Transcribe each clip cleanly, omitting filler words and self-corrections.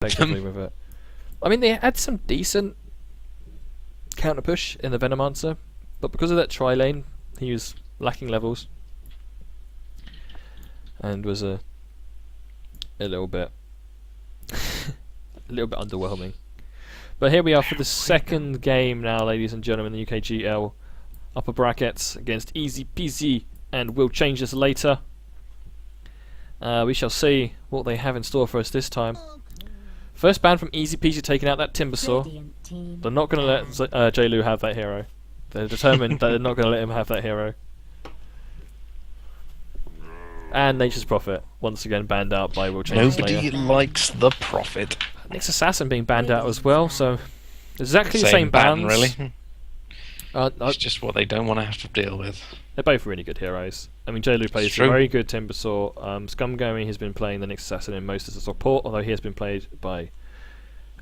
effectively with it. I mean, they had some decent counter push in the Venomancer, but because of that tri-lane, he was lacking levels and was a little bit underwhelming. But here we are for the second game now, ladies and gentlemen, the UKGL upper brackets against ezpz, and we'll change this later. We shall see what they have in store for us this time. First ban from ezpz taking out that Timbersaw. They're not going to let J-Lu have that hero. They're determined that they're not going to let him have that hero. And Nature's Prophet, once again banned out by Will Change Nobody later. likes the Prophet. Nyx Assassin being banned out as well, so exactly the same bans. Really. It's just what they don't want to have to deal with. They're both really good heroes. I mean, J-Lu plays a very good Timbersaw. Scumgummy has been playing the Nyx Assassin in most as a support, although he has been played by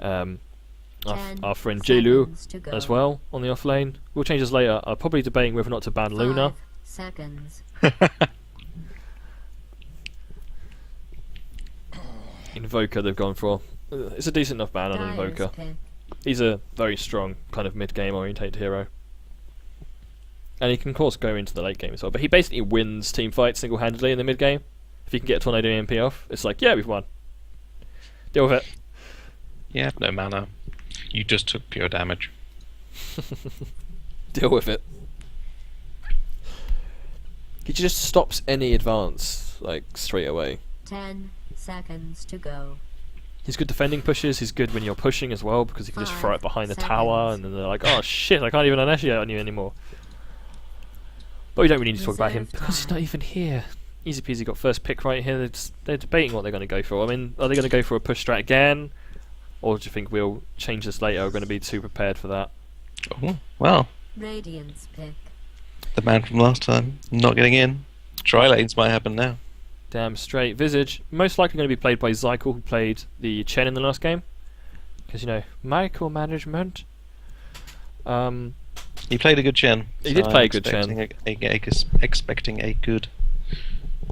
our friend J-Lu as well on the offlane. We'll change this later. I'm probably debating whether or not to ban Luna. 5 seconds. Invoker they've gone for. It's a decent enough ban on Invoker. He's a very strong kind of mid-game orientated hero. And he can of course go into the late game as well, but he basically wins team fights single-handedly in the mid-game. If he can get a Tornado EMP off, it's like, yeah, we've won. Deal with it. Yeah, no mana. You just took pure damage. Deal with it. He just stops any advance, like, straight away. 10 seconds to go. He's good defending pushes, he's good when you're pushing as well, because you can just throw it behind the tower, and then they're like, oh shit, I can't even initiate on you anymore. But we don't really need to talk about him, because he's not even here. Easy peasy got first pick right here. They're debating what they're going to go for. I mean, are they going to go for a push strat again? Or do you think we'll change this later? We're going to be too prepared for that. Oh, well. Radiance pick. The man from last time not getting in. Tri-lanes might happen now. Damn straight. Visage, most likely going to be played by Zykel, who played the Chen in the last game. Because, you know, micromanagement. He played a good Chen. He did play a good Chen. Expecting a good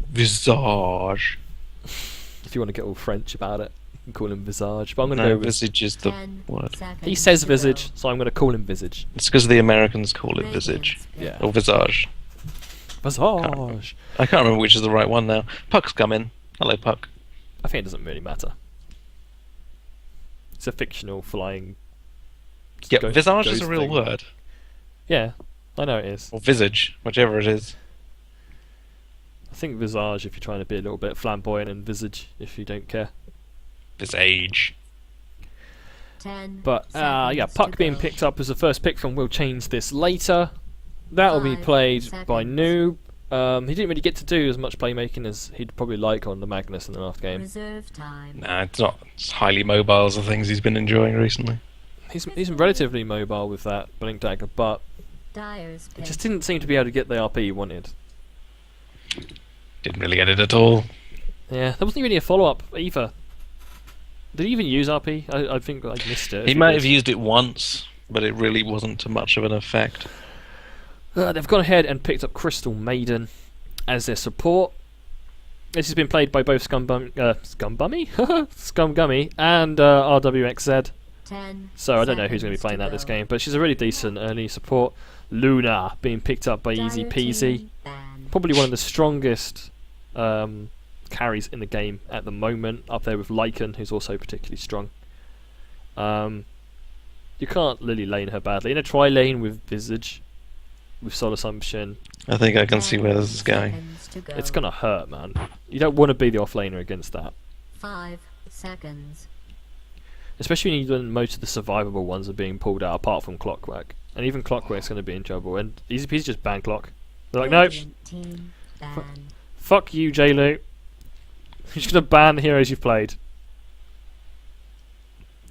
Visage. If you want to get all French about it, you can call him Visage. But I'm going to No, go with... Visage is the word. He says Visage, so I'm going to call him Visage. It's because the Americans call it Visage. Yeah. Or Visage. Visage! I can't remember which is the right one now. Puck's come in. Hello, Puck. I think it doesn't really matter. It's a fictional flying... Yeah, ghost- Visage is ghost a real thing. word. Yeah, I know it is. Or Visage, whichever it is. I think Visage if you're trying to be a little bit flamboyant, and Visage if you don't care. Visage. 10 But yeah, seconds Puck to being go. picked up as the first pick from We'll Change this later. That will be 5 played by seconds. Noob. He didn't really get to do as much playmaking as he'd probably like on the Magnus in the last game. Reserve time. Nah, it's not as highly mobile as the things he's been enjoying recently. He's relatively mobile with that Blink Dagger, but Dyer's he pick. just didn't seem to be able to get the RP he wanted. Didn't really get it at all. Yeah, there wasn't really a follow-up either. Did he even use RP? I think I missed it. He might have used it once, but it really wasn't to much of an effect. They've gone ahead and picked up Crystal Maiden as their support. This has been played by both Scumgummy and RWXZ. 10 So I don't know who's going to be playing that this game, but she's a really decent early support. Luna being picked up by Easy Peasy. Probably one of the strongest carries in the game at the moment, up there with Lycan, who's also particularly strong. You can't Lily lane her badly. In a tri-lane with Visage, with Soul Assumption, I think I can see where this is going. it's going to hurt, man. You don't want to be the off-laner against that. 5 seconds. Especially when most of the survivable ones are being pulled out, apart from Clockwork. And even Clockwork's going to be in trouble, and Easy Peasy just ban Clock. They're like, nope, Radiant team ban. fuck you, J-Lu. You're just going to ban the heroes you've played.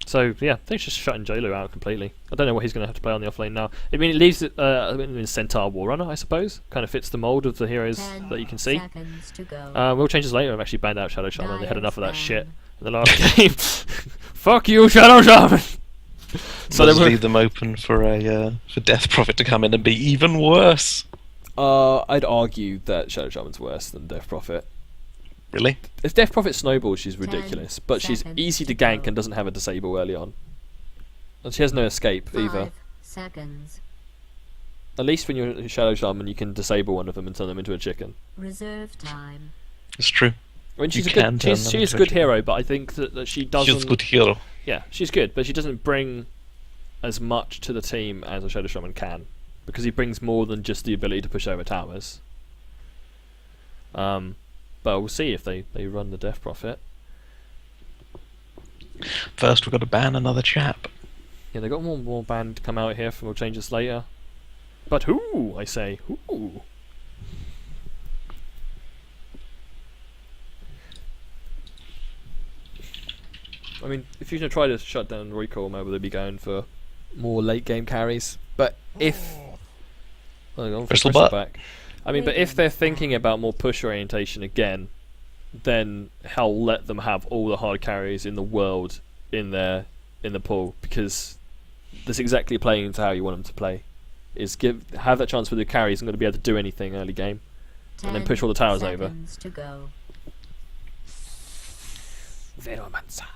So, yeah, they're just shutting J-Lu out completely. I don't know what he's going to have to play on the offlane now. I mean, it leaves it in Centaur Warrunner, I suppose. Kind of fits the mould of the heroes 10 that you can see. seconds to go. We'll change this later. I've actually banned out Shadow Shaman. They had enough of that shit in the last game. Fuck you, Shadow Shaman! So Let's they were, leave them open for a for Death Prophet to come in and be even worse. I'd argue that Shadow Shaman's worse than Death Prophet. Really? If Death Prophet snowballs, she's ridiculous, but she's easy to gank and doesn't have a disable early on. And she has no escape either. 5 seconds. At least when you're Shadow Shaman, you can disable one of them and turn them into a chicken. Reserve time. It's true. I mean, she's You a can good, turn she's, them she is a into a good chicken. hero, but I think that she doesn't. She's a good hero. Yeah, she's good, but she doesn't bring as much to the team as a Shadow Shaman can, because he brings more than just the ability to push over towers. But we'll see if they run the Death Prophet. First, we've got to ban another chap. Yeah, they got one more band to come out here, and we'll change this later. But who? I say who? I mean, if you're going to try to shut down recoil, maybe they'd be going for more late game carries. But if Crystal butt. back, I mean, but if they're thinking about more push orientation again, then hell, let them have all the hard carries in the world in the pool, because that's exactly playing into how you want them to play. Is have that chance where the carry isn't going to be able to do anything early game, and then push all the towers over. To go. Veromancer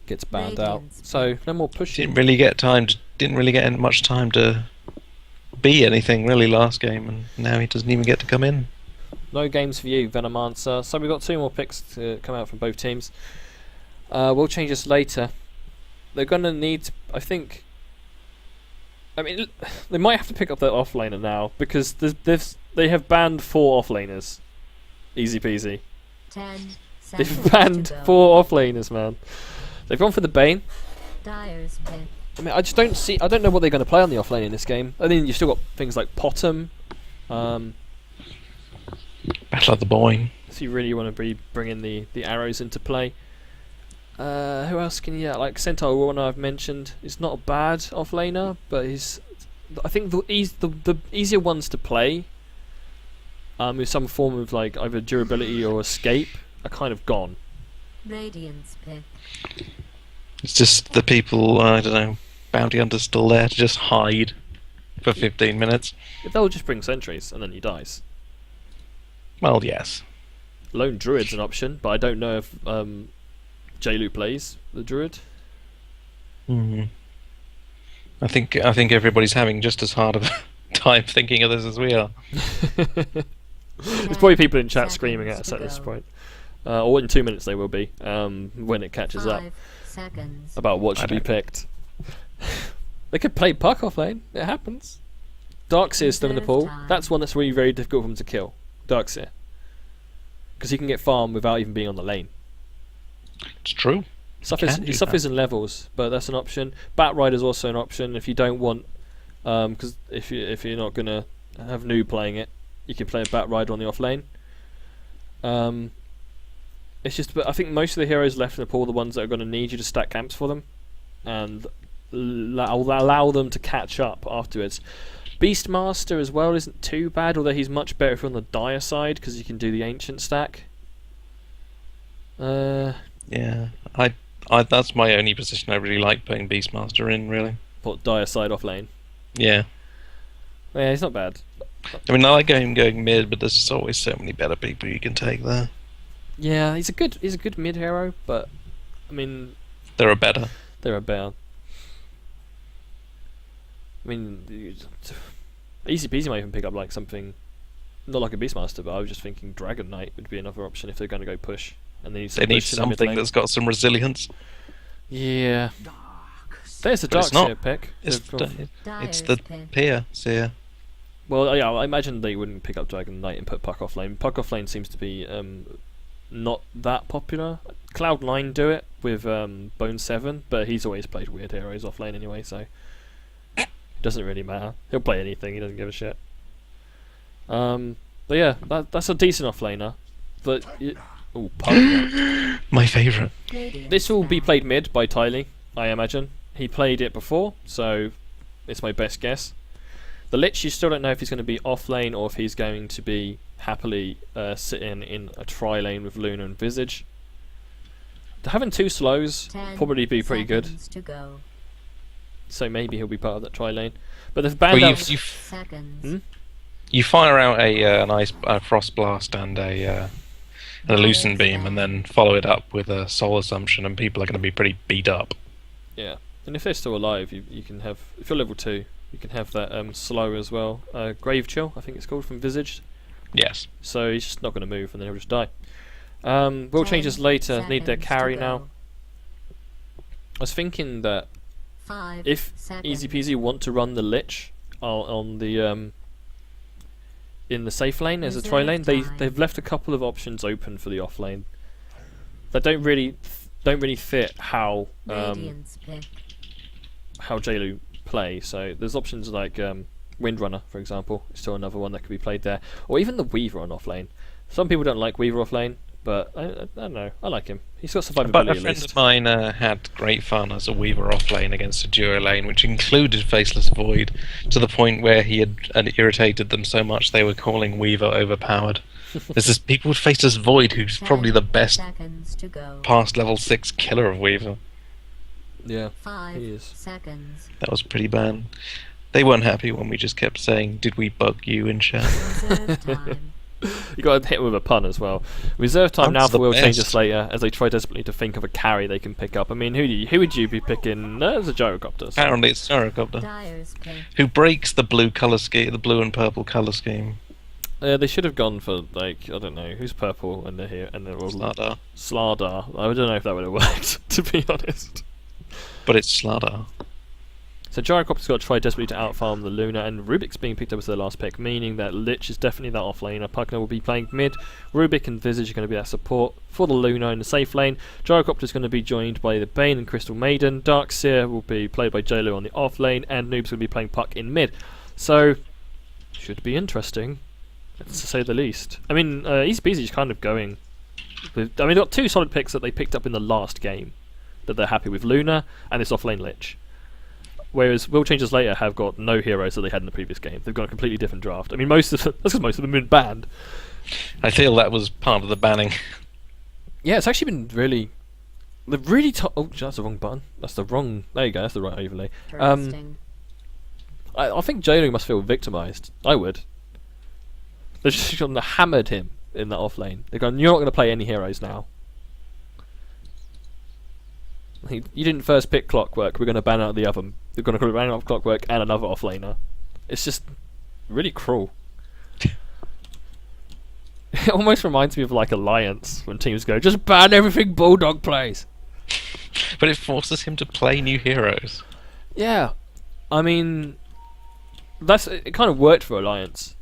gets banned out, so no more pushing. Didn't really get much time to be anything really last game, and now he doesn't even get to come in. No games for you, Venomancer. So we've got 2 more picks to come out from both teams. We'll change this later. They're going to need, I think. I mean, they might have to pick up their offlaner now, because they have banned 4 offlaners. Easy peasy. 10 They've seconds banned to go. 4 offlaners, man. They've gone for the Bane. Dyer's pit. I mean, I don't know what they're going to play on the offlane in this game. I mean, you've still got things like Potom. Battle of the Boyne. So you really want to be bringing the arrows into play. Who else can you get? Like Centaur, one I've mentioned, is not a bad offlaner, but I think the easier ones to play, with some form of like either durability or escape, are kind of gone. Radiance pick. It's just the people, I don't know, bounty hunters still there to just hide for 15 minutes. If they'll just bring sentries and then he dies. Well, yes. Lone Druid's an option, but I don't know if J-Lu plays the Druid. I think everybody's having just as hard of a time thinking of this as we are. There's probably people in chat screaming at us Seconds at to this go. point. Or in 2 minutes they will be, when it catches up, 5 seconds. about what should be picked. They could play Puck off lane, it happens. Darkseer's still in the pool. That's one that's really very difficult for him to kill. Darkseer. Because he can get farm without even being on the lane. It's true. He suffers in levels, but that's an option. Bat Rider's also an option if you don't want, because if you're not gonna have Noob playing it, you can play a Bat Rider on the off lane. It's just, but I think most of the heroes left in the pool are the ones that are going to need you to stack camps for them, and allow them to catch up afterwards. Beastmaster as well isn't too bad, although he's much better if you're on the dire side because you can do the ancient stack. Yeah, I that's my only position I really like putting Beastmaster in, really. What, dire side off lane? Yeah. Yeah, he's not bad. I mean, I like going mid, but there's just always so many better people you can take there. Yeah, he's a good mid hero, but I mean, There are better. they're a bear. I mean, easy peasy might even pick up like something, not like a Beastmaster, but I was just thinking Dragon Knight would be another option if they're going to go push. And they need They need something that's got some resilience. Yeah. There's the But it's not. Darkseer pick. It's They've gone- it's Dyer's the pit. peer seer. Well, yeah, I imagine they wouldn't pick up Dragon Knight and put Puck off lane. Puck off lane seems to be not that popular. Cloud9 do it with Bone7, but he's always played weird heroes off lane anyway, so it doesn't really matter. He'll play anything, he doesn't give a shit. But yeah, that's a decent off laner. But ooh, Puck. My favourite. Radiance This will be back. played mid by Tylee, I imagine. He played it before, so it's my best guess. The Lich, you still don't know if he's going to be off lane or if he's going to be happily sitting in a tri lane with Luna and Visage. Having 2 slows 10 probably be pretty good, seconds to go. so maybe he'll be part of that tri lane. But they've banned Well, out. Seconds. Hmm? you fire out a nice frost blast and a and a Lucent Beam, and then follow it up with a Soul Assumption, and people are going to be pretty beat up. Yeah, and if they're still alive, you can have, if you're level 2, you can have that slow as well. Grave Chill, I think it's called, from Visaged. Yes. So he's just not going to move, and then he'll just die. Will changes later need their carry now. I was thinking that if ezpz want to run the Lich on the in the safe lane as a try lane, they've left a couple of options open for the off lane that don't really fit how Jailu play. So there's options like Windrunner, for example, is still another one that could be played there, or even the Weaver on off lane. Some people don't like Weaver off lane, but I don't know, I like him. He's got survivability. But a at friend least. of mine had great fun as a Weaver off lane against a duo lane, which included Faceless Void, to the point where he had irritated them so much they were calling Weaver overpowered. There's this people with Faceless Void who's probably the best past level 6 killer of Weaver. Yeah, 5 he is. seconds. That was pretty bad. They weren't happy when we just kept saying, "Did we bug you in chat?" Reserve time. You got to hit with a pun as well. Reserve time now Pun's for the Will Changes best. later, as they try desperately to think of a carry they can pick up. I mean, who would you be picking? There's a Gyrocopter. So. Apparently it's Gyrocopter, Dyer's Pit. who breaks the blue color scheme, the blue and purple color scheme. They should have gone for, like, I don't know, who's purple and they're here, and they're all Slardar. Slardar. I don't know if that would have worked, to be honest. But it's Slardar. So Gyrocopter's got to try desperately to outfarm the Luna, and Rubik's being picked up as their last pick, meaning that Lich is definitely that offlaner. Pugner will be playing mid. Rubik and Visage are going to be that support for the Luna in the safe lane. Gyrocopter's going to be joined by the Bane and Crystal Maiden. Darkseer will be played by JLo on the off lane, and Noob's going to be playing Puck in mid. So, should be interesting, to say the least. I mean, ezpz is kind of going with, I mean, they've got 2 solid picks that they picked up in the last game that they're happy with, Luna and this offlane Lich. Whereas Will Changes Later have got no heroes that they had in the previous game. They've got a completely different draft. I mean, that's because most of them have been banned. I feel that was part of the banning. Yeah, it's actually been really... They've really... Oh, that's the wrong button. That's the wrong... There you go, that's the right overlay. Interesting. I think JLo must feel victimised. I would. They've just gone and hammered him in that off lane. They've gone, you're not going to play any heroes now. You didn't first pick Clockwork, we're going to ban out the other. We're going to ban out Clockwork and another offlaner. It's just really cruel. It almost reminds me of like Alliance, when teams go, just ban everything Bulldog plays. But it forces him to play new heroes. Yeah, I mean, it kind of worked for Alliance.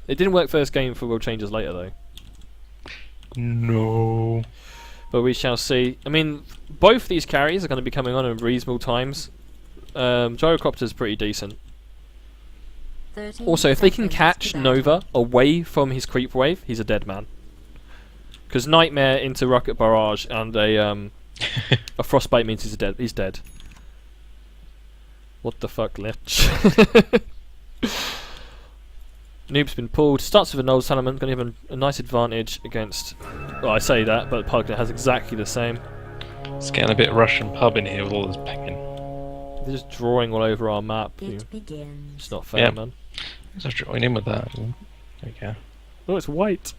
It didn't work first game for Will Changes Later though. No. But we shall see. I mean, both these carries are going to be coming on in reasonable times. Gyrocopter's pretty decent. 13 Also, if they can seconds catch to Nova battle. away from his creep wave, he's a dead man. Because Nightmare into Rocket Barrage and a Frostbite means he's dead. He's dead. What the fuck, Lich? Noob's been pulled. Starts with a Null Salament. Going to have a nice advantage against... Well, I say that, but Pugner has exactly the same. It's getting a bit Russian pub in here with all this pinging. They're just drawing all over our map. It begins. It's not fair, Yeah. man. Let's join in with that. Okay. Oh, it's white.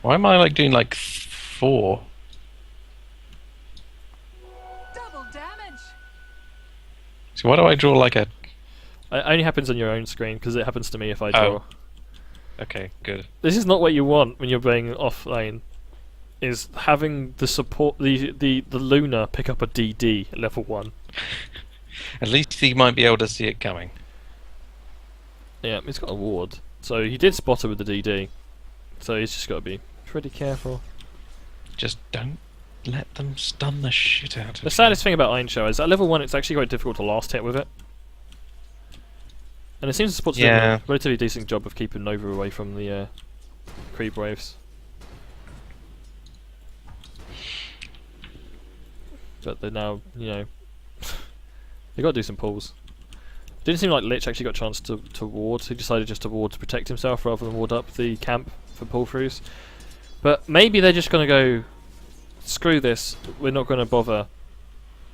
Why am I like doing like 4? Double damage. So why do I draw like a... It only happens on your own screen, because it happens to me if I draw. Okay, good. This is not what you want when you're playing off lane. Is having the support, the Luna pick up a DD at level 1. At least he might be able to see it coming. Yeah, he's got a ward. So he did spot her with the DD. So he's just got to be pretty careful. Just don't let them stun the shit out of The you. saddest thing about Iron Show is at level 1 it's actually quite difficult to last hit with it. And it seems the support's doing Yeah. a relatively decent job of keeping Nova away from the creep waves. But they're now, you know, they got to do some pulls. Didn't seem like Lich actually got a chance to ward. He decided just to ward to protect himself rather than ward up the camp for pull-throughs. But maybe they're just going to go, screw this, we're not going to bother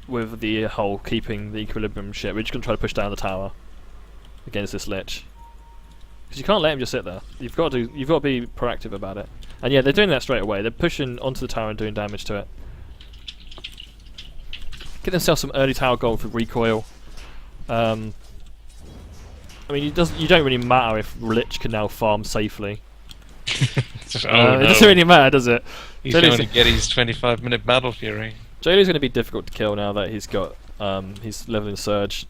with the whole keeping the equilibrium shit. We're just going to try to push down the tower against this Lich. Because you can't let him just sit there. You've got to be proactive about it. And yeah, they're doing that straight away. They're pushing onto the tower and doing damage to it. Get themselves some early tower gold for recoil. I mean, you don't really matter if Lich can now farm safely. It doesn't really matter, does it? He's going to get his 25-minute battle fury. Jailu's going to be difficult to kill now that he's got he's leveling Surge.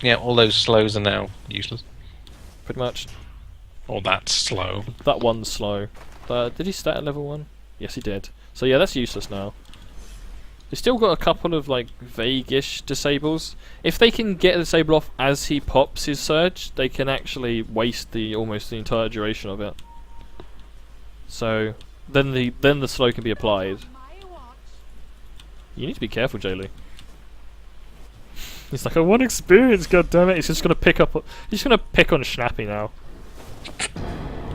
Yeah, all those slows are now useless. Pretty much. Or that's slow. That one's slow. Did he start at level 1? Yes, he did. So yeah, that's useless now. He's still got a couple of like vague-ish disables. If they can get a disable off as he pops his Surge, they can actually waste almost the entire duration of it. So then the slow can be applied. My watch. You need to be careful, Jailu. He's like, I want experience, goddammit. He's just gonna pick up. He's just gonna pick on Schnappy now.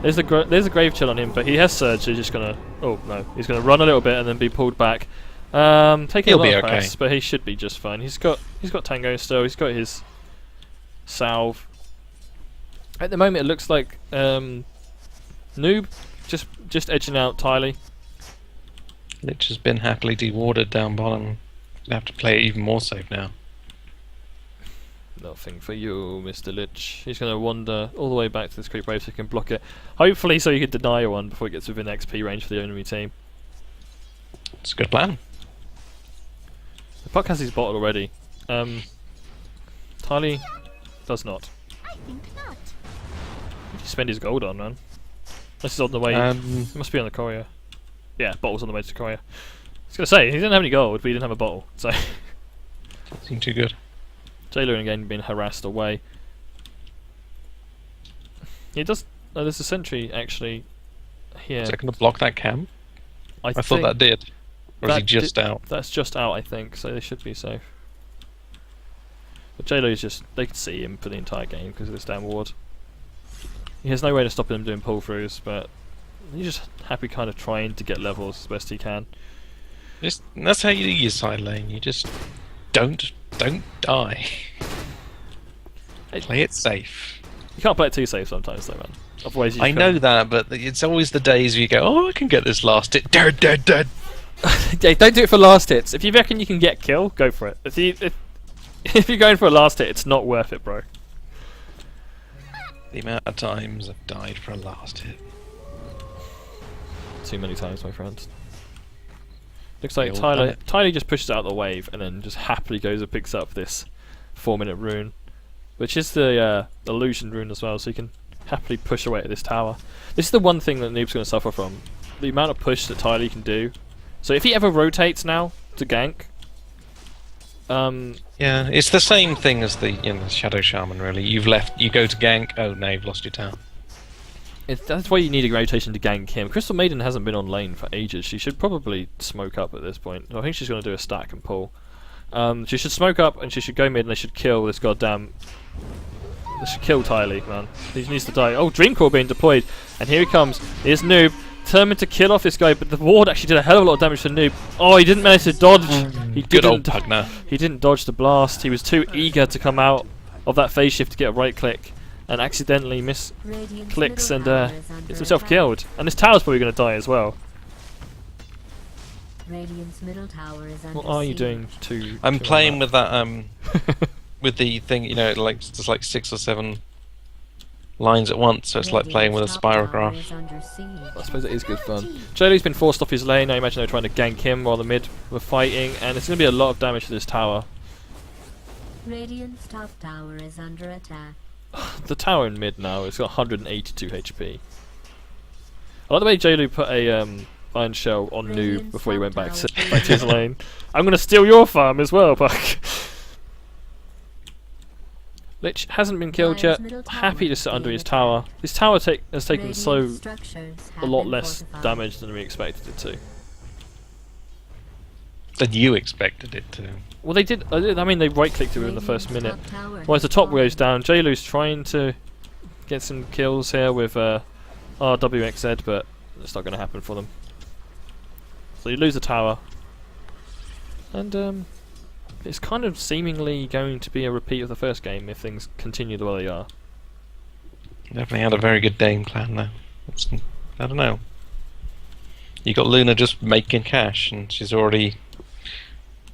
There's a grave chill on him, but he has Surge, so he's just gonna. Oh no, he's gonna run a little bit and then be pulled back. Taking a lot of press, but he should be just fine. He's got Tango still. He's got his salve. At the moment, it looks like Noob just edging out Tylee. Lich has been happily dewarded down bottom. They have to play it even more safe now. Nothing for you, Mr. Lich. He's going to wander all the way back to this creep wave so he can block it. Hopefully so he can deny one before it gets within XP range for the enemy team. It's a good plan. The puck has his bottle already. Tylee does not. I think not. What did he spend his gold on, man? This is on the way. It must be on the courier. Yeah, bottle's on the way to the courier. I was going to say, he didn't have any gold, but he didn't have a bottle. So Seemed too good. Jailer again being harassed away. He does. Oh, there's a sentry actually here. Is that going to block that cam? I thought think that did. Or is he just out? That's just out, I think, so they should be safe. But Jailer's just. They can see him for the entire game because of this damn ward. He has no way to stop him doing pull-throughs, but he's just happy kind of trying to get levels as best he can. That's how you do your side lane. You just don't die. Play it safe. You can't play it too safe sometimes, though, man. Otherwise, you I know that, but it's always the days where you go, oh, I can get this last hit. Dead. Yeah, don't do it for last hits. If you reckon you can get kill, go for it. If you're going for a last hit, it's not worth it, bro. The amount of times I've died for a last hit. Too many times, my friend. Looks like We all done it. Tylee just pushes out the wave and then just happily goes and picks up this 4-minute rune, which is the illusion rune as well, so you can happily push away at this tower. This is the one thing that Noob's going to suffer from. The amount of push that Tylee can do. So if he ever rotates now to gank... Yeah, it's the same thing as the Shadow Shaman, really. You go to gank, oh no, you've lost your tower. That's why you need a rotation to gank him. Crystal Maiden hasn't been on lane for ages. She should probably smoke up at this point. I think she's going to do a stack and pull. She should smoke up and she should go mid and they should kill this goddamn... They should kill Tylee, man. He needs to die. Oh, Dreamcore being deployed. And here he comes. Here's Noob. Determined to kill off this guy, but the ward actually did a hell of a lot of damage to Noob. Oh, he didn't manage to dodge. Good old Pugner. He didn't dodge the blast. He was too eager to come out of that phase shift to get a right click. And accidentally misclicks and gets himself killed. And this tower's probably going to die as well. Radiant's middle tower is under What are you siege. doing to... I'm playing with that, with the thing, like, there's like 6 or 7 lines at once, so it's like playing with a spirograph. I suppose it is good fun. Jailu's been forced off his lane. I imagine they're trying to gank him while the mid were fighting, and it's going to be a lot of damage to this tower. Radiant's top tower is under attack. The tower in mid now, it's got 182 HP. I like the way Jailu put a Iron Shell on Noob before he went back to his lane. I'm going to steal your farm as well, Puck. Lich hasn't been killed yet. Happy to sit under his tower. His tower has taken a lot less damage than we expected it to. Than you expected it to. Well, they did. I mean, they right-clicked it in the first minute. Whereas the top goes down. Jailu's trying to get some kills here with WXZ, but it's not going to happen for them. So you lose the tower, and it's kind of seemingly going to be a repeat of the first game if things continue the way they are. Definitely had a very good game plan though. I don't know. You got Luna just making cash, and she's already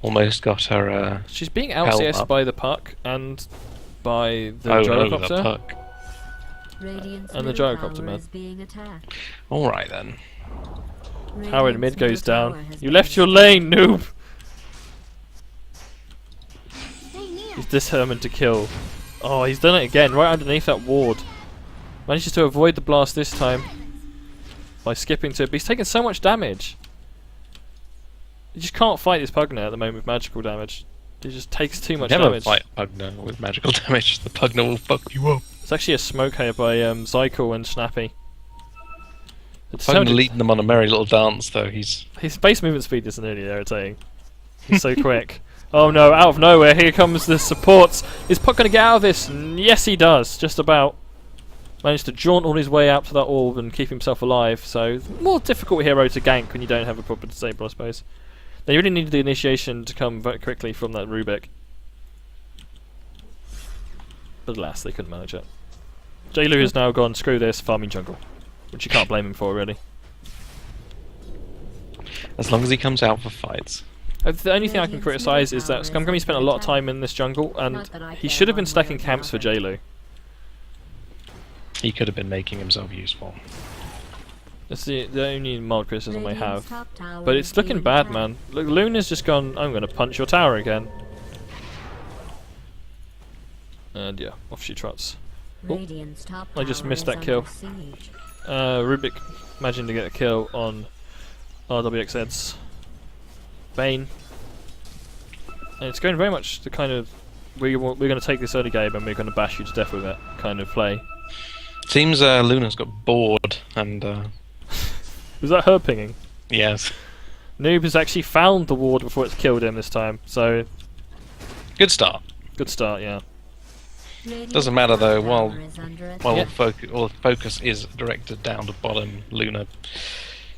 almost got her. She's being help out-CS'd up. by the puck and by the Oh no, gyrocopter. the puck. Radiant's And the middle gyrocopter, tower man. is being attacked. All right then. Tower in Radiant's mid goes middle tower down. has You been left your lane, noob! He's determined to kill. Oh, he's done it again, right underneath that ward. Manages to avoid the blast this time by skipping to it, but he's taking so much damage. You just can't fight this Pugner at the moment with magical damage. He just takes too much Never damage. fight Pugner with magical damage. The Pugner will fuck you up. It's actually a smoke here by Zykel and Snappy. Pugner leading them on a merry little dance, though. His His base movement speed isn't really irritating. He's so quick. Oh no, out of nowhere, here comes the supports. Is Puck going to get out of this? Yes, he does. Just about. Managed to jaunt on his way out to that orb and keep himself alive. So, more difficult hero to gank when you don't have a proper disable, I suppose. Now, you really need the initiation to come very quickly from that Rubik. But alas, they couldn't manage it. J-Lu has now gone, screw this, farming jungle. Which you can't blame him for, really. as long as he comes out for fights. The only thing I can criticise is that Scumgummy spent a lot of time in this jungle, and he should have been stacking camps for J-Lu. He could have been making himself useful. That's the only mild criticism I Radiant's have. top tower But is it's looking being bad, attacked. man. Look, Luna's just gone, I'm going to punch your tower again. And yeah, off she trots. Radiant's top I just tower missed is that kill. under siege. Rubik managing to get a kill on RWXZ's Bane. And it's going very much the kind of, we're going to take this early game and we're going to bash you to death with it kind of play. Seems Luna's got bored, and Was that her pinging? yes, Noob has actually found the ward before it's killed him this time, so good start. good start, yeah. Radiant's Doesn't matter top though. tower While is under attack. while Yeah. all focus is directed down to bottom, Luna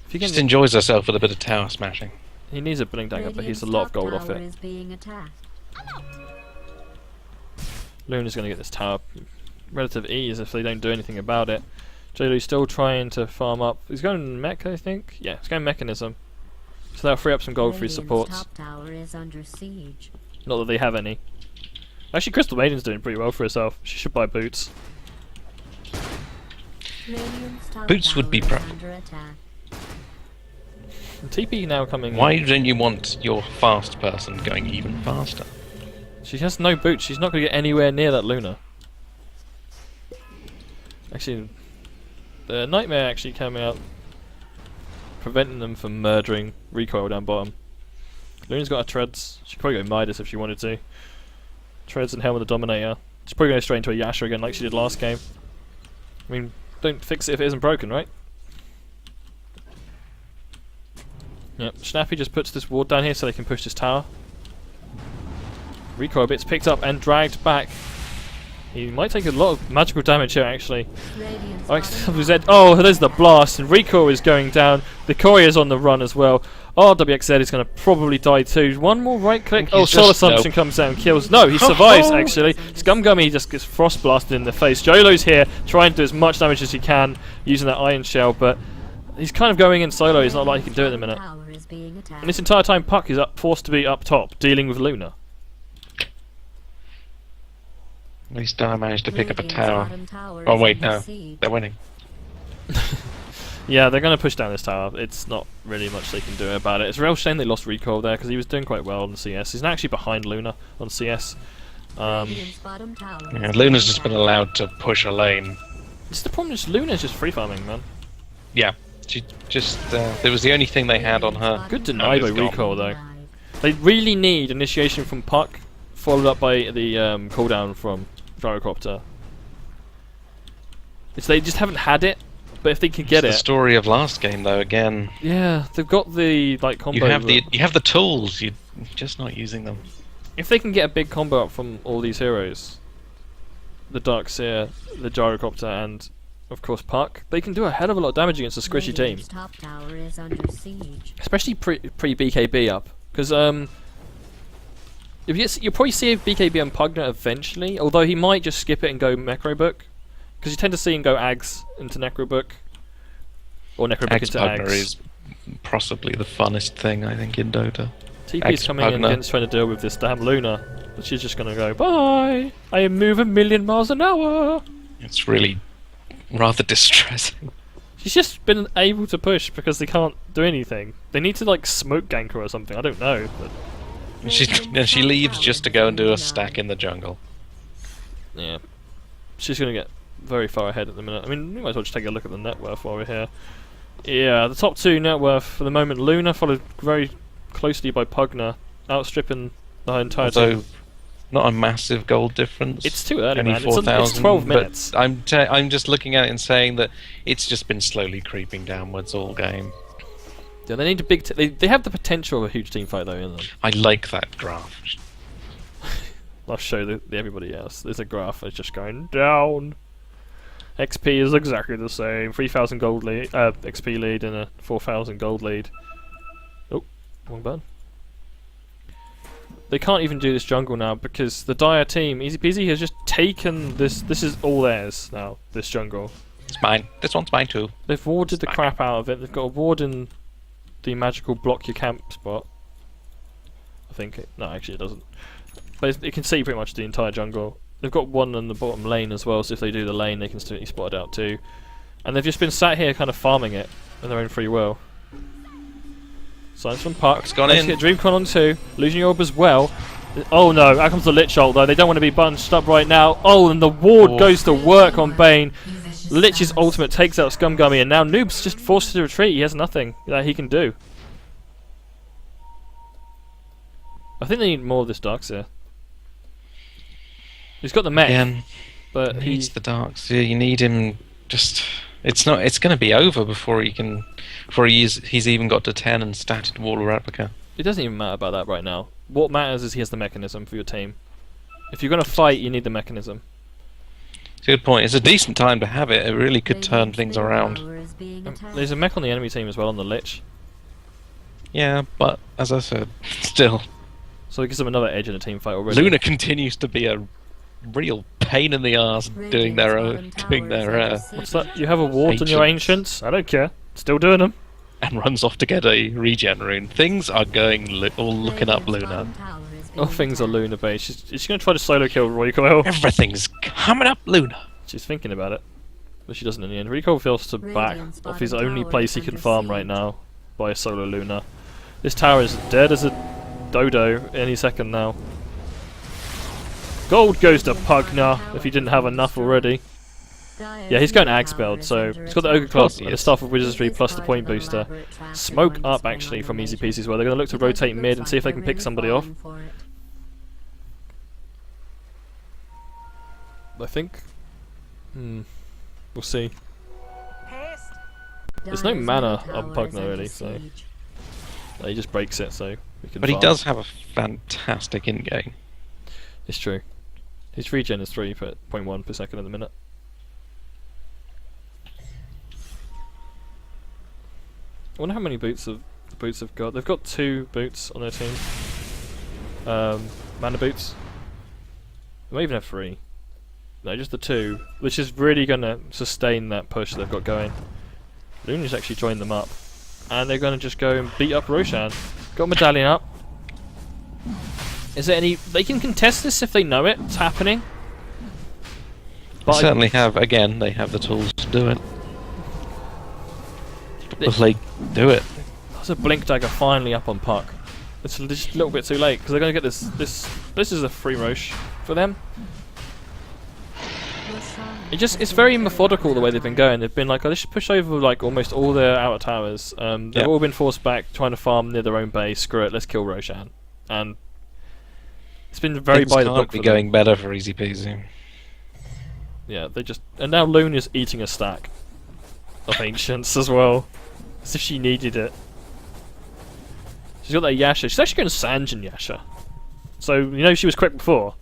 If you can, just enjoys herself with a bit of tower smashing. he needs a Blink Dagger, but he's a Radiant's lot of top gold off tower it. is being attacked. Luna's going to get this tower. Relative ease if they don't do anything about it. J-Lu's still trying to farm up. He's going mech, I think? Yeah, he's going mechanism. So that'll free up some gold for his Radiant's supports. top tower is under siege. Not that they have any. Actually, Crystal Maiden's doing pretty well for herself. She should buy boots. Radiant's top Boots would be tower is pro- under attack. And TP now coming in. Why don't you want your fast person going even faster? She has no boots. She's not going to get anywhere near that Luna. Actually, the Nightmare actually came out, preventing them from murdering Recoil down bottom. Luna's got her Treads. She could probably go Midas if she wanted to. Treads and Helm of the Dominator. She's probably going to go straight into a Yasha again like she did last game. I mean, don't fix it if it isn't broken, right? Yep, Snappy just puts this ward down here so they can push this tower. Recoil bits picked up and dragged back. He might take a lot of magical damage here, actually. Radiant's WZ. Oh, there's the blast, and Recoil is going down. The Courier's on the run as well. WXZ is going to probably die too. One more right click. Oh, He's Solar just- Assumption nope. comes down and kills. No, he survives, actually. Scumgummy just gets frost blasted in the face. Jolo's here, trying to do as much damage as he can using that Iron Shell, but he's kind of going in solo. He's not like he can do it in a minute. tower is being attacked. And this entire time, Puck is forced to be up top, dealing with Luna. At least I managed to pick up a Radiant's tower. bottom tower Oh is wait, under no, siege. they're winning. Yeah, they're going to push down this tower. It's not really much they can do about it. It's a real shame they lost Recoil there, because he was doing quite well on CS. He's now actually behind Luna on CS. Radiant's bottom tower Yeah, is Luna's being just been attacked. allowed to push a lane. It's the problem is Luna's just free farming, man. Yeah, she just it was the only thing they had on her. Good deny by it's gone. Recoil though. They really need initiation from Puck, followed up by the cooldown from Gyrocopter. They just haven't had it, but if they could get It's the it, story of last game though. Again, yeah, they've got the combo. you have the tools. You're just not using them. If they can get a big combo up from all these heroes, the Darkseer, the Gyrocopter, and of course Puck, they can do a hell of a lot of damage against a squishy team. Radiant's top tower is under siege. Especially pre BKB up, because you'll probably see a BKB on Pugner eventually, although he might just skip it and go Necrobook, because you tend to see him go Ags into Necrobook. Or Necrobrick into Ex-Pugner Axe. is possibly the funnest thing, I think, in Dota. TP's coming in Ex-Pugner. against trying to deal with this damn Luna. But she's just gonna go, bye! I move 1,000,000 miles an hour! It's really rather distressing. She's just been able to push because they can't do anything. They need to like smoke gank her or something, I don't know. But She leaves just to go and do a stack in the jungle. yeah. She's gonna get very far ahead at the minute. I mean, we might as well just take a look at the net worth while we're here. Yeah, the top two net worth for the moment, Luna followed very closely by Pugner, outstripping the entire team. Although, not a massive gold difference. It's too early, Only man. 4,000, It's 12 minutes. But I'm just looking at it and saying that it's just been slowly creeping downwards all game. Yeah, they need a big. They have the potential of a huge team fight though in them. I like that graph. I'll show everybody else. There's a graph that's just going down. XP is exactly the same. 3,000 gold lead, XP lead, and a 4,000 gold lead. Oh, wrong button. They can't even do this jungle now because the Dire team, ezpz, has just taken this. This is all theirs now. This jungle. It's mine. This one's mine too. They've warded the It's crap out of it. They've got a ward in the magical block your camp spot. I think no, actually it doesn't. But it can see pretty much the entire jungle. They've got one in the bottom lane as well, so if they do the lane, they can still spot it out too. And they've just been sat here, kind of farming it in their own free will. Science from Puck. Puck's gone Let's in. get Dreamcon on 2. Losing your orb as well. Oh no, out comes the Lich ult though. They don't want to be bunched up right now. Oh, and the ward Oh. goes to work on Bane. Lich's ultimate takes out Scumgummy, and now Noob's just forced to retreat. He has nothing that he can do. I think they need more of this Darkseer. He's got the mech, Again, but he needs the darks. Yeah, you need him. Just it's not. It's going to be over before he can. Before he's even got to 10 and statted Wall of Replica. it doesn't even matter about that right now. What matters is he has the mechanism for your team. If you're going to fight, you need the mechanism. It's a good point. It's a decent time to have it. It really could turn things around. There's a mech on the enemy team as well on the Lich, Yeah, but as I said, still, so it gives them another edge in a team fight already. Luna continues to be a real pain in the arse doing their What's that? You have awards on your ancients? I don't care. Still doing them. and runs off to get a regen rune. Things are going all looking up, Luna. All things are Luna based. She's going to try to solo kill Recoil. Everything's coming up, Luna. She's thinking about it, but she doesn't in the end. Recoil feels to back off his only place he can farm right now by a solo Luna. This tower is dead as a dodo any second now. Gold goes to Pugner if he didn't have enough already. Yeah, he's going Ag spelled, so he's got the Ogre Club and the Staff of Wizardry plus the point booster. Smoke up actually from ezpz as well. They're going to look to rotate mid and see if they can pick somebody off. I think. We'll see. Haste. There's no mana on Pugner really, so he just breaks it. So we can. But he farm. does have a fantastic in-game. It's true. His regen is 3.1 per second at the minute. I wonder how many boots the boots have got. They've got 2 boots on their team. Mana boots. They might even have 3. No, just the 2, which is really going to sustain that push they've got going. Luna's actually joined them up, and they're going to just go and beat up Roshan. Got Medallion up. Is there any? They can contest this if they know it's happening. They certainly have. Again, they have the tools to do it. Will they do it? There's a Blink Dagger finally up on Puck. It's just a little bit too late because they're going to get this. This is a free Rosh for them. It's very methodical the way they've been going. They've been like, oh, they should push over like almost all their outer towers. They've all been forced back, trying to farm near their own base. Screw it, let's kill Roshan. And it's been very Things by the can't book be for going them. better for ezpz. Yeah, they just and now Luna's eating a stack of ancients as well, as if she needed it. She's got that Yasha. She's actually going to Sanjin Yasha. So you know she was quick before,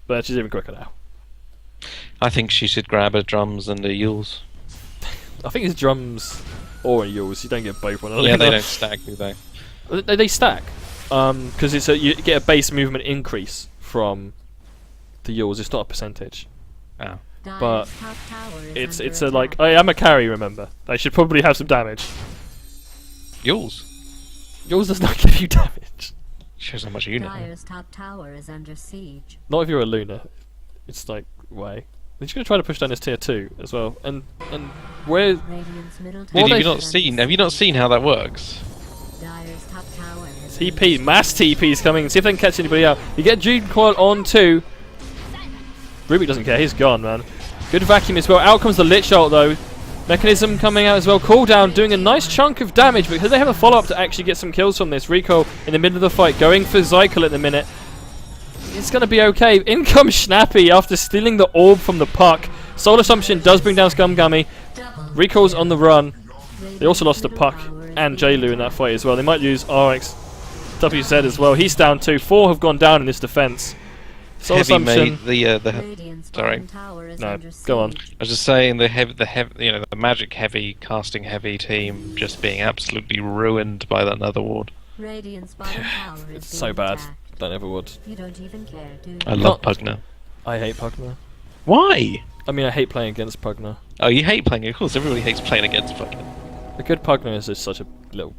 but she's even quicker now. I think she should grab her drums and her yules. I think it's drums or yours. You don't get both one. Yeah, they don't stack, do they? They stack, because it's you get a base movement increase from the yours. It's not a percentage. Oh. but Dire's top tower is it's under a like attack. I am a carry. Remember, I should probably have some damage. Yours. Yours does not give you damage. Shows how much you know. Dire's top tower is under siege. Not if you're a Luna. It's like way. They're just gonna try to push down this tier 2 as well. And where? Radiant's middle Dude, tower Well, have you they- not seen? Have you not seen how that works? Dire's top tower has TP, mass TP's coming. See if they can catch anybody out. You get Dream Coil on 2. Ruby doesn't care. He's gone, man. Good vacuum as well. Out comes the Lich ult though. Mechanism coming out as well. Cooldown doing a nice chunk of damage because they have a follow-up to actually get some kills from this. Recoil in the middle of the fight, going for Zykel at the minute. It's going to be okay. In comes Snappy after stealing the orb from the puck. Soul Assumption does bring down Scumgummy. Recoil's on the run. They also lost the puck and J-Lu in that fight as well. They might lose RX WZ as well. He's down too. 4 have gone down in this defense. Soul Heavy Assumption. made the Radiant's sorry. bottom tower is No, under go on. siege. I was just saying the magic heavy, casting heavy team just being absolutely ruined by that nether ward. Radiant's bottom tower is It's so being bad. attacked. Don't ever would. You don't even care, do you? I love Pugner. I hate Pugner. Why? I mean, I hate playing against Pugner. Oh, you hate playing. Of course, everybody hates playing against Pugner. A good Pugner is just such a little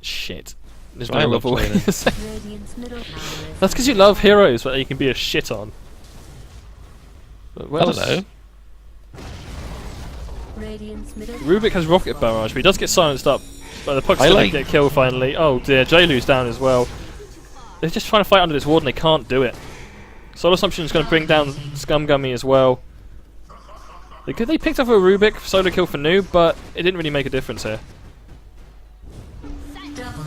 shit. There's I no love other way playing to say. Radiant's middle tower is That's because you love heroes that you can be a shit on. But what I don't else? know. Radiant's middle Rubik has rocket barrage, but he does get silenced up. But the puck's I still like- get killed finally. Oh dear, J-Lu's down as well. They're just trying to fight under this ward and they can't do it. Soul Assumption is going to bring down Scumgummy as well. They picked up a Rubik solo kill for Noob, but it didn't really make a difference here.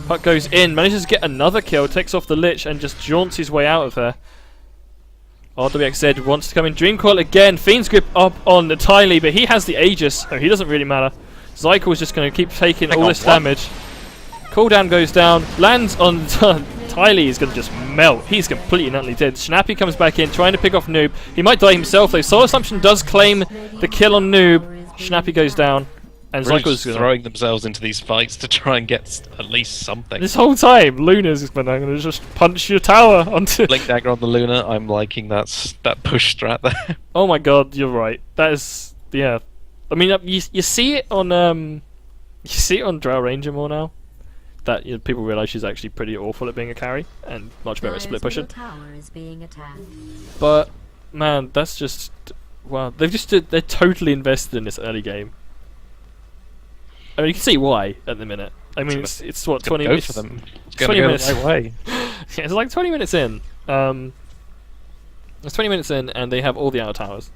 Puck goes in, manages to get another kill, takes off the Lich and just jaunts his way out of there. RWXZ wants to come in. Dream Coil again. Fiend's Grip up on the Tylee, but he has the Aegis, so he doesn't really matter. Zykel is just going to keep taking all this damage. Cooldown goes down, lands on Tylee is going to just melt. He's completely and utterly dead. Snappy comes back in, trying to pick off Noob. He might die himself though. Soul Assumption does claim the kill on Noob. Snappy goes down, and Really Zykel's just going to... throwing themselves into these fights to try and get at least something. This whole time, Luna's been going to just punch your tower onto... Blink dagger on the Luna. I'm liking that push strat there. Oh my god, you're right. That is... yeah. I mean, you see it on... you see it on Drow Ranger more now. That people realise she's actually pretty awful at being a carry and much better at split Dire's pushing. middle tower is being attacked. But man, that's just wow. They're totally invested in this early game. I mean, you can see why at the minute. I mean, it's what 20 Go minutes. for them. It's 20 going to go minutes. the right way. Yeah, it's like 20 minutes in. It's 20 minutes in, and they have all the outer towers.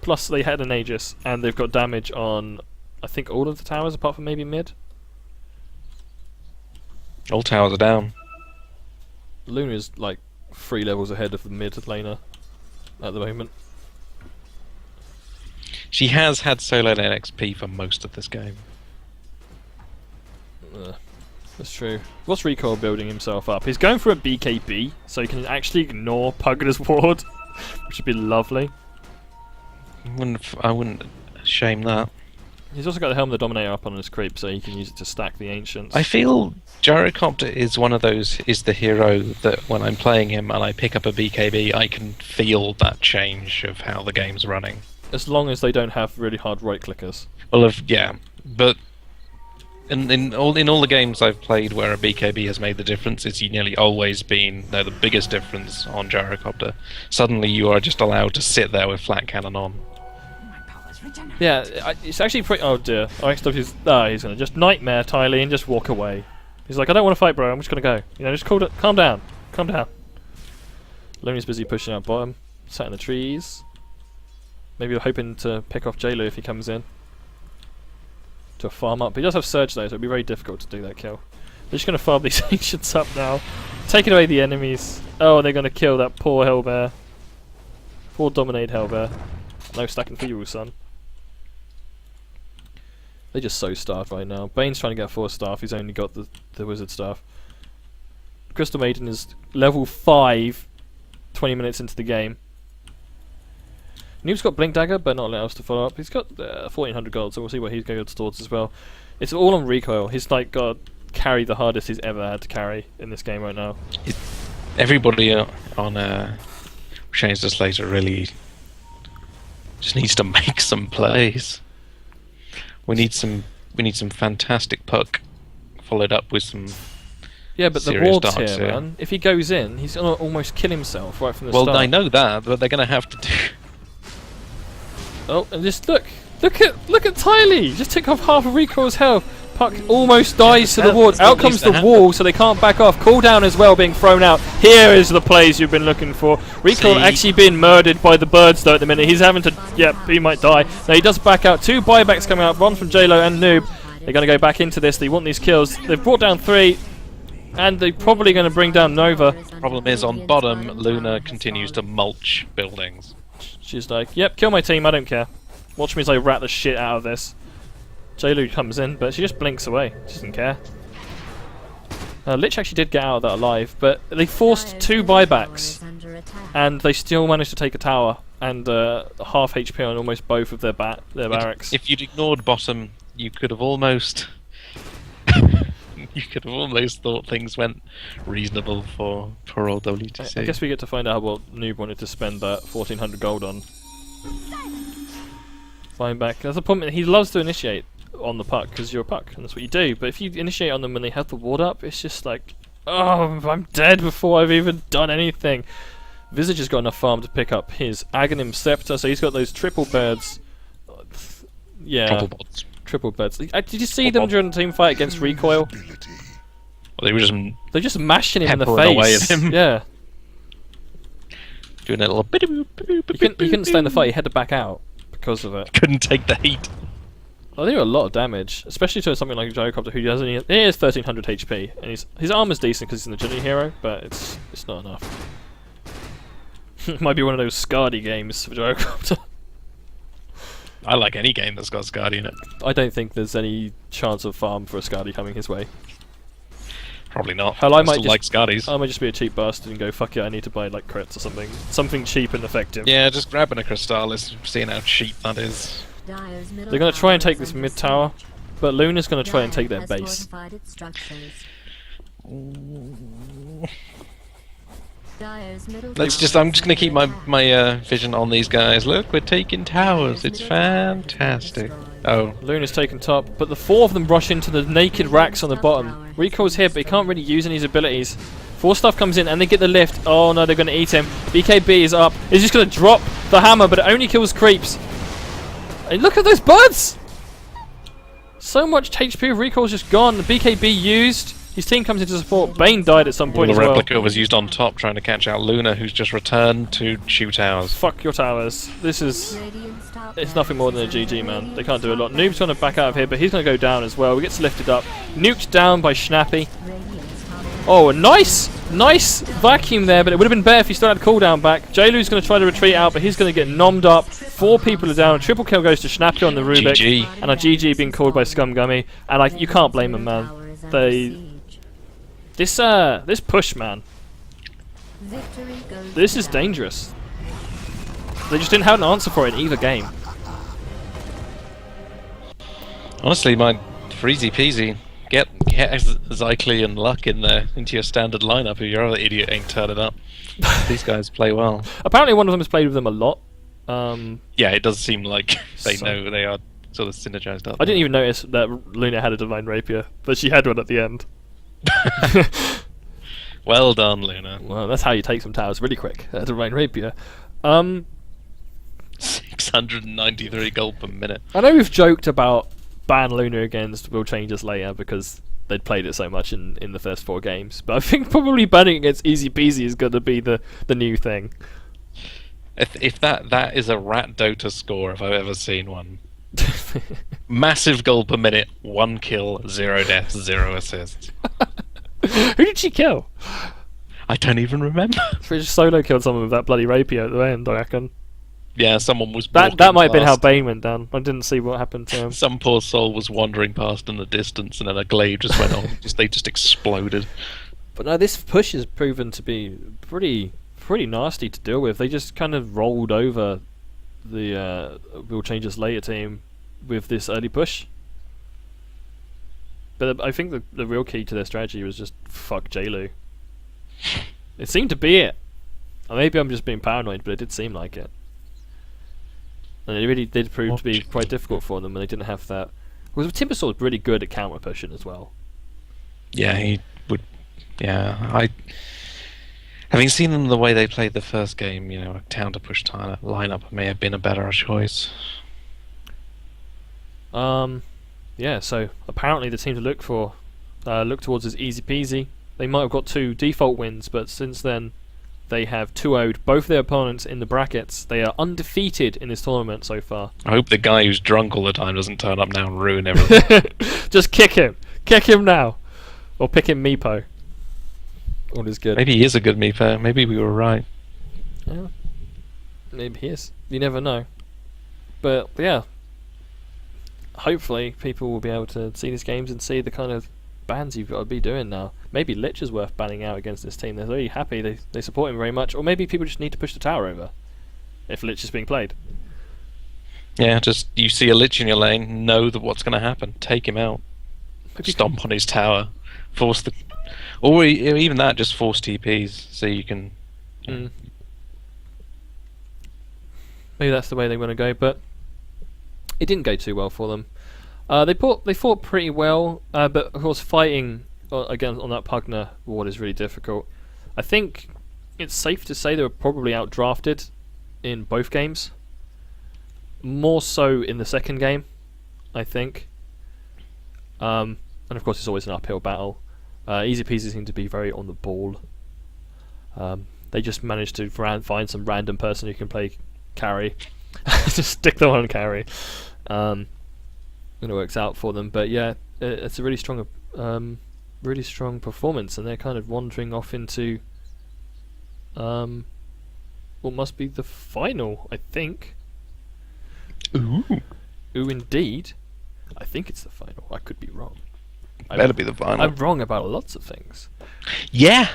Plus, they had an Aegis, and they've got damage on, I think, all of the towers apart from maybe mid. All towers are down. Luna's like 3 levels ahead of the mid laner at the moment. She has had solo lane XP for most of this game. That's true. What's Recoil building himself up? He's going for a BKB, so he can actually ignore Pugner's ward, which would be lovely. I wouldn't shame that. He's also got the Helm of the Dominator up on his creep, so he can use it to stack the Ancients. I feel Gyrocopter is one of those, is the hero that when I'm playing him and I pick up a BKB, I can feel that change of how the game's running. As long as they don't have really hard right clickers. Well, yeah, but in all the games I've played where a BKB has made the difference, it's nearly always been the biggest difference on Gyrocopter. Suddenly you are just allowed to sit there with flat cannon on. Yeah, it's actually pretty... oh dear. RXW's... oh, he's gonna just nightmare Tylee and just walk away. He's like, I don't want to fight, bro, I'm just gonna go. You know, just calm down. Calm down. Luna's busy pushing out bottom. Sat in the trees. Maybe you're hoping to pick off J-Lu if he comes in. To farm up. He does have Surge though, so it'd be very difficult to do that kill. They're just gonna farm these Ancients up now. Taking away the enemies. Oh, they're gonna kill that poor Hellbear. Poor Dominate Hellbear. No stacking for you, son. They're just so starved right now. Bane's trying to get 4 staff, he's only got the wizard staff. Crystal Maiden is level 5, 20 minutes into the game. Noob's got Blink Dagger, but not allowed us to follow up. He's got 1400 gold, so we'll see what he's going towards as well. It's all on recoil. He's like got carry the hardest he's ever had to carry in this game right now. Everybody on Change This Later really Just needs to make some plays. We need some fantastic puck, followed up with some. Yeah, but the serious ward's darts here, here. man. If he goes in, he's gonna almost kill himself right from the Well, start. I know that, but they're going to have to do. Oh, and just look at Tylee. Just took off half of Recoil's health. Puck almost dies to the ward. Out comes the wall, so they can't back off. Cooldown as well being thrown out. Here is the plays you've been looking for. Recoil actually being murdered by the birds though at the minute. He's having to. Yep, he might die. Now he does back out. 2 buybacks coming out. One from JLo and Noob. They're going to go back into this. They want these kills. They've brought down 3. And they're probably going to bring down Nova. Problem is, on bottom, Luna continues to mulch buildings. She's like, yep, kill my team, I don't care. Watch me as I rat the shit out of this. JLo comes in, but she just blinks away. She doesn't care. Lich actually did get out of that alive, but they forced 2 buybacks. And they still managed to take a tower. And half HP on almost both of their barracks. If you'd ignored bottom, you could have almost... You could have almost thought things went reasonable for poor old WTC. I guess we get to find out what Noob wanted to spend that 1400 gold on. Flying back. That's the point. He loves to initiate on the puck because you're a puck and that's what you do. But if you initiate on them when they have the ward up, it's just like, oh, I'm dead before I've even done anything. Visage has got enough farm to pick up his Aghanim Scepter, so he's got those triple birds. Yeah. Triple birds. Did you see them during the team fight against Recoil? Well, they were just They're just mashing him in the peppering away face. at him. Yeah. Doing a little bit. You couldn't stay in the fight. You had to back out because of it. Couldn't take the heat. Well, they do a lot of damage, especially to something like a Gyrocopter who has only he has 1300 HP, and his armor's decent because he's an agility hero, but it's not enough. It might be one of those Scardy games for Gyrocopter. I like any game that's got Scardy in it. I don't think there's any chance of farm for a Scardy coming his way. Probably not. Hell, I still like Scardies. I might just be a cheap bastard and go, fuck it, I need to buy like crits or something. Something cheap and effective. Yeah, just grabbing a Crystallis, seeing how cheap that is. They're going to try and take this mid tower, but Luna's going to try and take their base. I'm just gonna keep my vision on these guys. Look, we're taking towers. It's fantastic. Oh, Luna's taken top, but the 4 of them rush into the naked racks on the bottom. Recoil's here, but he can't really use any of his abilities. 4 stuff comes in, and they get the lift. Oh no, they're going to eat him. BKB is up. He's just going to drop the hammer, but it only kills creeps. And look at those buds! So much HP of Recoil's just gone. The BKB used. His team comes into support. Bane died at some point the as well. replica was used on top, trying to catch out Luna, who's just returned to shoot towers. Fuck your towers. This is... It's nothing more than a GG, man. They can't do a lot. Noob's going to back out of here, but he's going to go down as well. He gets lifted up. Nuked down by Schnappy. Oh, a nice vacuum there, but it would have been better if he still had cooldown back. JLo's going to try to retreat out, but he's going to get nommed up. 4 people are down. Triple kill goes to Schnappy on the Rubik. GG. And a GG being called by Scumgummy. And you can't blame him, man. This push, man. This is dangerous. They just didn't have an answer for it in either game. Honestly, my freezy peasy. Get Zykley and Luck in there into your standard lineup if your other idiot ain't turning up. These guys play well. Apparently one of them has played with them a lot. Yeah, it does seem like they know they are sort of synergized up. I didn't even notice that Luna had a Divine Rapier, but she had one at the end. Well done, Luna. Well, that's how you take some towers really quick. A Divine Rapier. 693 gold per minute. I know we've joked about ban Luna against Will Change Us later because they'd played it so much in the first 4 games, but I think probably banning against ezpz is going to be the new thing. If that is a rat Dota score if I've ever seen one. Massive gold per minute, 1 kill, 0 deaths, 0 assists. Who did she kill? I don't even remember. She just solo killed someone with that bloody rapier at the end, I reckon. Yeah, someone was That walking might have been how past. Bane went down. I didn't see what happened to him. Some poor soul was wandering past in the distance, and then a glaive just went on. They just exploded. But no, this push has proven to be pretty nasty to deal with. They just kind of rolled over the Will Change Us Later team with this early push. But I think the real key to their strategy was just fuck JLo. It seemed to be it. Or maybe I'm just being paranoid, but it did seem like it. and it really did prove to be quite difficult for them when they didn't have that. Because Timbersaw was really good at counter pushing as well. Yeah, he would. Yeah, having seen them the way they played the first game, a counter push lineup may have been a better choice. Yeah. So apparently the team to look towards is easy peasy. They might have got 2 default wins, but since then they have 2-0'd both their opponents in the brackets. They are undefeated in this tournament so far. I hope the guy who's drunk all the time doesn't turn up now and ruin everything. Just kick him. Kick him now. Or pick him Meepo. All is good. Maybe he is a good meeper. Maybe we were right. Yeah. Maybe he is. You never know. But yeah. Hopefully people will be able to see these games and see the kind of bans you've got to be doing now. Maybe Lich is worth banning out against this team. They're very happy. They support him very much. Or maybe people just need to push the tower over if Lich is being played. Yeah, just you see a Lich in your lane, know that what's going to happen. Take him out. Stomp on his tower. Force the... Or even that, just force TPs so you can... Maybe that's the way they want to go, but it didn't go too well for them. They fought pretty well, but of course fighting again on that Pugna ward is really difficult. I think it's safe to say they were probably outdrafted in both games. More so in the second game, I think. And of course it's always an uphill battle. Easy peasy seem to be very on the ball. They just managed to find some random person who can play carry. Just stick them on carry. And it works out for them. But yeah, it's a really strong performance, and they're kind of wandering off into what must be the final, I think. Ooh, indeed. I think it's the final. I could be wrong. Better be the final. I'm wrong about lots of things. Yeah.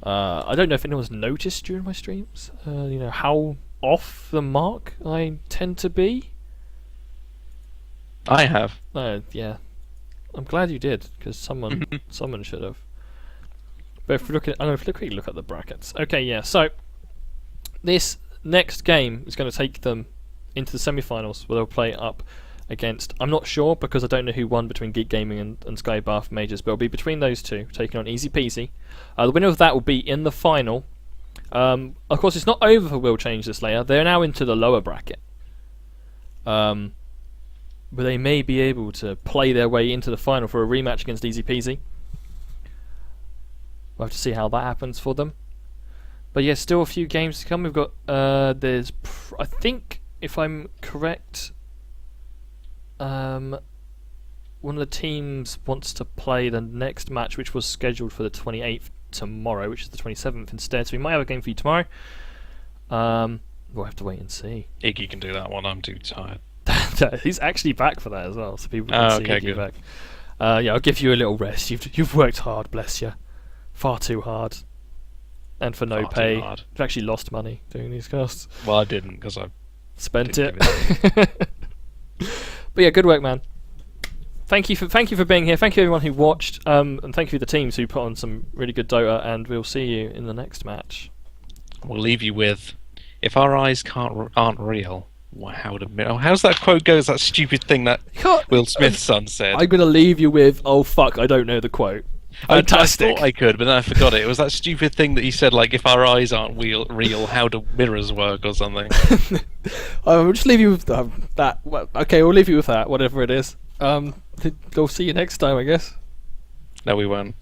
I don't know if anyone's noticed during my streams, how off the mark I tend to be. I have. Yeah. I'm glad you did, because someone should have. But if we I'm going to quickly look at the brackets. Okay, yeah. So this next game is going to take them into the semi-finals, where they'll play up against... I'm not sure, because I don't know who won between Geek Gaming and Sky Bath Majors, but it'll be between those two, taking on Easy Peasy. The winner of that will be in the final. Of course, it's not over for Will Change this layer. They're now into the lower bracket. But they may be able to play their way into the final for a rematch against Easy Peasy. We'll have to see how that happens for them. But yeah, still a few games to come. We've got... I think, if I'm correct... one of the teams wants to play the next match, which was scheduled for the 28th tomorrow, which is the 27th instead. So we might have a game for you tomorrow. We'll have to wait and see. Iggy can do that one. I'm too tired. He's actually back for that as well, so people can see okay, Iggy good. back. Yeah, I'll give you a little rest. You've worked hard, bless you. Far too hard. And for no Far too pay. hard. You've actually lost money doing these casts. Well, I didn't, because I Spent it. didn't But yeah, good work, man. Thank you for being here. Thank you everyone who watched, and thank you to the teams who put on some really good Dota. And we'll see you in the next match. We'll leave you with, if our eyes aren't real, how's that quote goes? That stupid thing that Will Smith's son said. I'm gonna leave you with, oh fuck, I don't know the quote. Fantastic. I thought I could, but then I forgot it. It was that stupid thing that he said, like, if our eyes aren't real, how do mirrors work or something? We'll just leave you with that. Well, okay, we'll leave you with that, whatever it is. We'll see you next time, I guess. No, we won't.